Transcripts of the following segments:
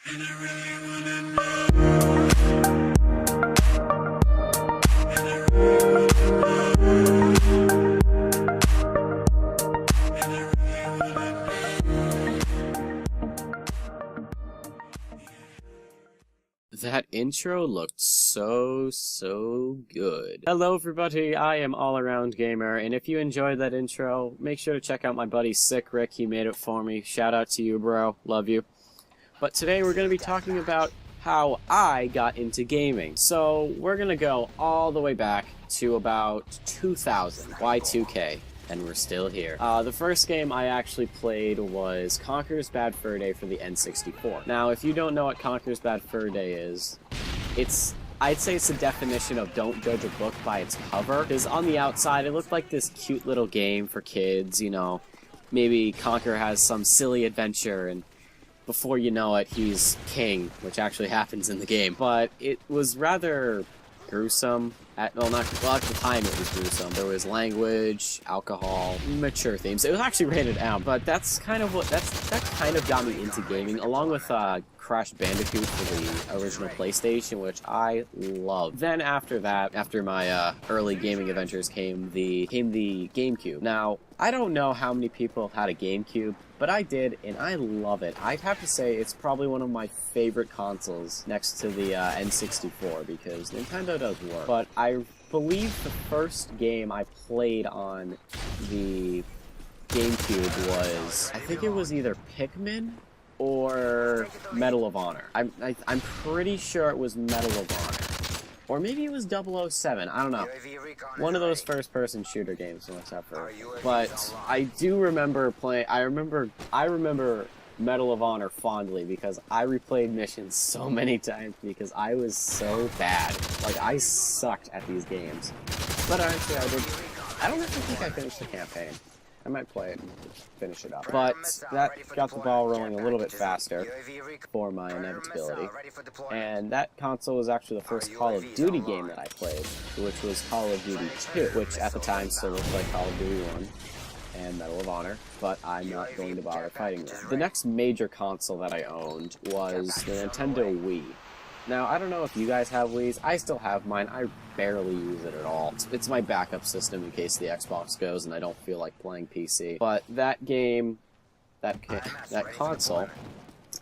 That intro looked so good. Hello everybody, I am All Around Gamer, and if you enjoyed that intro, make sure to check out my buddy Sick Rick. He made it for me. Shout out to you, bro. Love you. But today we're going to be talking about how I got into gaming. So we're going to go all the way back to about 2000, Y2K. And we're still here. The first game I actually played was Conker's Bad Fur Day for the N64. Now, if you don't know what Conker's Bad Fur Day is, I'd say it's the definition of don't judge a book by its cover. Because on the outside, it looked like this cute little game for kids, you know. Maybe Conker has some silly adventure, and before you know it, he's king, which actually happens in the game. But it was rather gruesome. At the time it was gruesome. There was language, alcohol, mature themes. It was actually rated M, but that's kind of that kind of got me into gaming, along with Crash Bandicoot for the original PlayStation, which I loved. Then after that, after my early gaming adventures, came the GameCube. Now, I don't know how many people had a GameCube, but I did, and I love it. I'd have to say it's probably one of my favorite consoles next to the N64, because Nintendo does work. But I believe the first game I played on the GameCube was, I think it was either Pikmin or Medal of Honor. I'm pretty sure it was Medal of Honor. Or maybe it was 007, I don't know. One of those first-person shooter games from ever. But I do remember playing, I remember Medal of Honor fondly because I replayed missions so many times because I was so bad. Like, I sucked at these games. But actually I don't actually think I finished the campaign. I might play it and finish it up. But that got the ball rolling a little bit faster for my inevitability. And that console was actually the first Call of Duty game that I played, which was Call of Duty 2, which at the time still looked like Call of Duty 1 and Medal of Honor, but I'm not going to bother fighting them. The next major console that I owned was the Nintendo Wii. Now, I don't know if you guys have Wiis. I still have mine. I barely use it at all. It's my backup system in case the Xbox goes and I don't feel like playing PC. But that game, that console,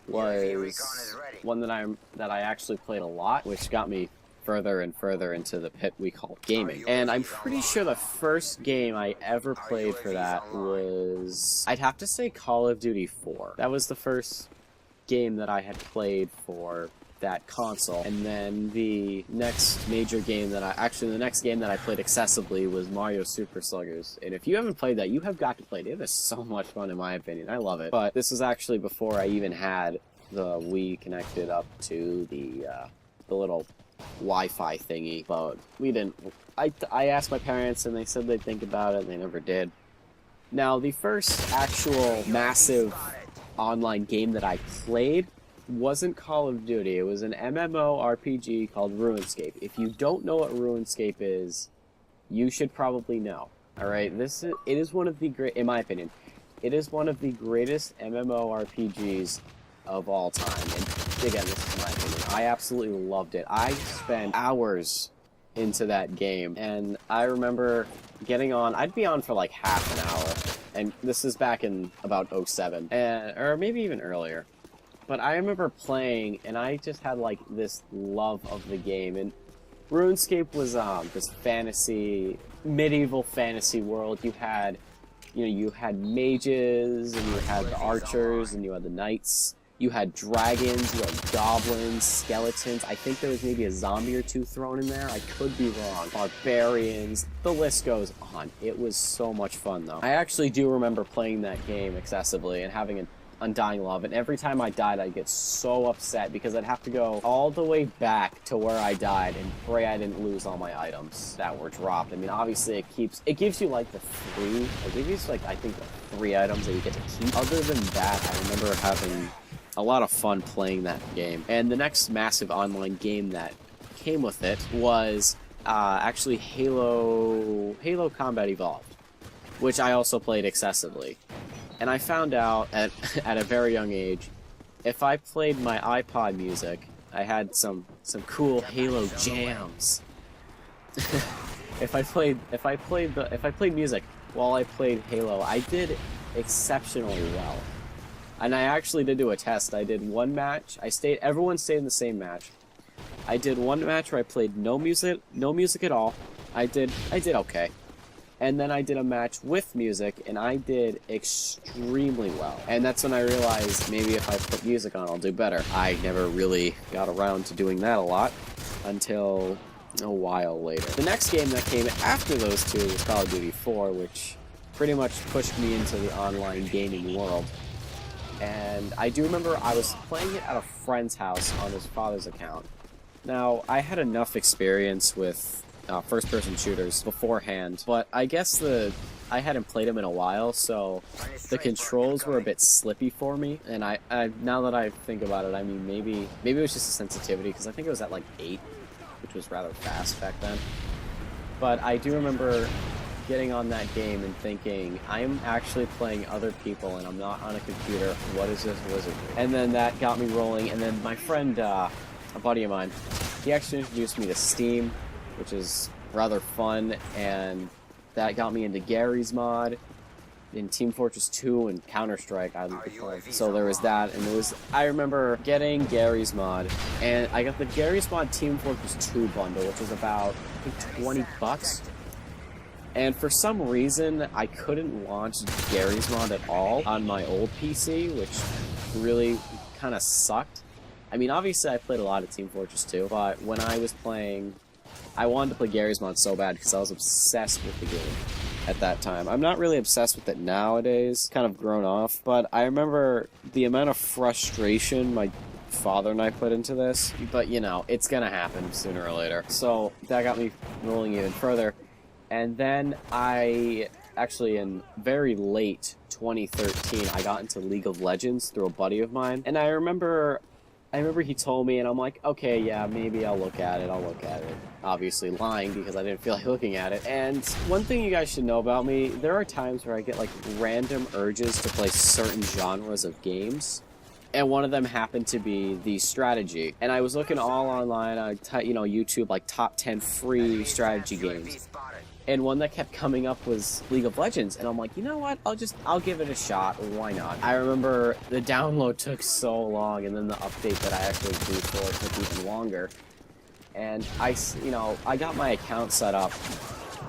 was one that I actually played a lot, which got me further and further into the pit we call gaming. And I'm pretty sure the first game I ever played for that was, I'd have to say, Call of Duty 4. That was the first game that I had played for that console. And then the next major game that the next game that I played excessively was Mario Super Sluggers. And if you haven't played that, you have got to play it. It is so much fun in my opinion. I love it. But this was actually before I even had the Wii connected up to the little Wi-Fi thingy. But we didn't. I asked my parents and they said they'd think about it and they never did. Now, the first actual massive online game that I played wasn't Call of Duty. It was an MMORPG called RuneScape. If you don't know what RuneScape is, you should probably know. Alright, it is one of the in my opinion, it is one of the greatest MMORPGs of all time. And again, this is my opinion. I absolutely loved it. I spent hours into that game, and I remember getting on, I'd be on for like half an hour, and this is back in about 07, or maybe even earlier. But I remember playing, and I just had, like, this love of the game. And RuneScape was this fantasy, medieval fantasy world. You had mages, and you had the archers, and you had the knights. You had dragons, you had goblins, skeletons. I think there was maybe a zombie or two thrown in there. I could be wrong. Barbarians. The list goes on. It was so much fun, though. I actually do remember playing that game excessively and having an undying love, and every time I died I'd get so upset because I'd have to go all the way back to where I died and pray I didn't lose all my items that were dropped. I mean, obviously it gives you like the I think the 3 items that you get to keep. Other than that, I remember having a lot of fun playing that game. And the next massive online game that came with it was actually Halo Combat Evolved, which I also played excessively. And I found out at a very young age if I played my iPod music, I had some cool Halo jams. If I played music while I played Halo, I did exceptionally well. And I actually did do a test. I did one match. Everyone stayed in the same match. I did one match where I played no music at all. I did okay. And then I did a match with music, and I did extremely well. And that's when I realized maybe if I put music on, I'll do better. I never really got around to doing that a lot until a while later. The next game that came after those two was Call of Duty 4, which pretty much pushed me into the online gaming world. And I do remember I was playing it at a friend's house on his father's account. Now, I had enough experience with first-person shooters beforehand, but I guess I hadn't played them in a while, so the controls were a bit slippy for me. And I now that I think about it, I mean, maybe it was just a sensitivity, because I think it was at like 8, which was rather fast back then. But I do remember getting on that game and thinking, I'm actually playing other people and I'm not on a computer. What is this wizardry? And then that got me rolling, and then my friend, a buddy of mine, he actually introduced me to Steam, which is rather fun, and that got me into Gary's mod, in Team Fortress 2 and Counter-Strike. So there was that, and I remember getting Gary's mod, and I got the Gary's mod Team Fortress 2 bundle, which was about, I think, 20 bucks. And for some reason, I couldn't launch Gary's mod at all on my old PC, which really kind of sucked. I mean, obviously I played a lot of Team Fortress 2, but when I was playing, I wanted to play Gary's mod so bad because I was obsessed with the game at that time. I'm not really obsessed with it nowadays, kind of grown off, but I remember the amount of frustration my father and I put into this, but you know, it's gonna happen sooner or later. So that got me rolling even further. And then actually in very late 2013, I got into League of Legends through a buddy of mine. And I remember he told me, and I'm like, okay, yeah, maybe I'll look at it. Obviously lying, because I didn't feel like looking at it. And one thing you guys should know about me, there are times where I get like random urges to play certain genres of games. And one of them happened to be the strategy. And I was looking all online, YouTube, like top 10 free strategy games. And one that kept coming up was League of Legends, and I'm like, you know what, I'll give it a shot, why not? I remember the download took so long, and then the update that I actually grew for it took even longer. And I got my account set up,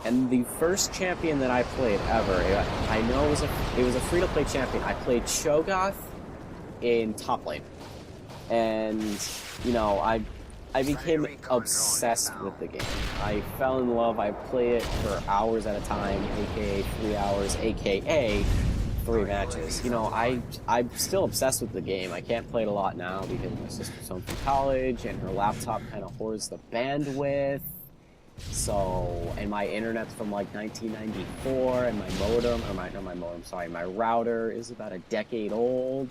and the first champion that I played ever, I know it was a free-to-play champion. I played Cho'Gath in top lane. And, you know, I became obsessed with the game. I fell in love. I play it for hours at a time, aka 3 hours, aka 3 matches. You know, I'm still obsessed with the game. I can't play it a lot now because my sister's home from college and her laptop kind of hoards the bandwidth. So, and my internet's from like 1994, and my router is about a decade old.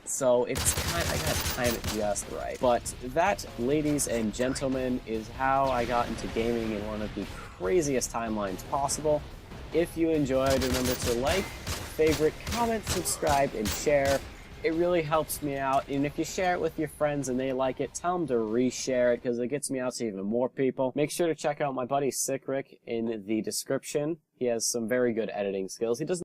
So it's I gotta time it just right. But that, ladies and gentlemen, is how I got into gaming in one of the craziest timelines possible. If you enjoyed, remember to like, favorite, comment, subscribe, and share. It really helps me out, and if you share it with your friends and they like it, tell them to reshare it, because it gets me out to even more people. Make sure to check out my buddy Sick Rick in the description. He has some very good editing skills. He doesn't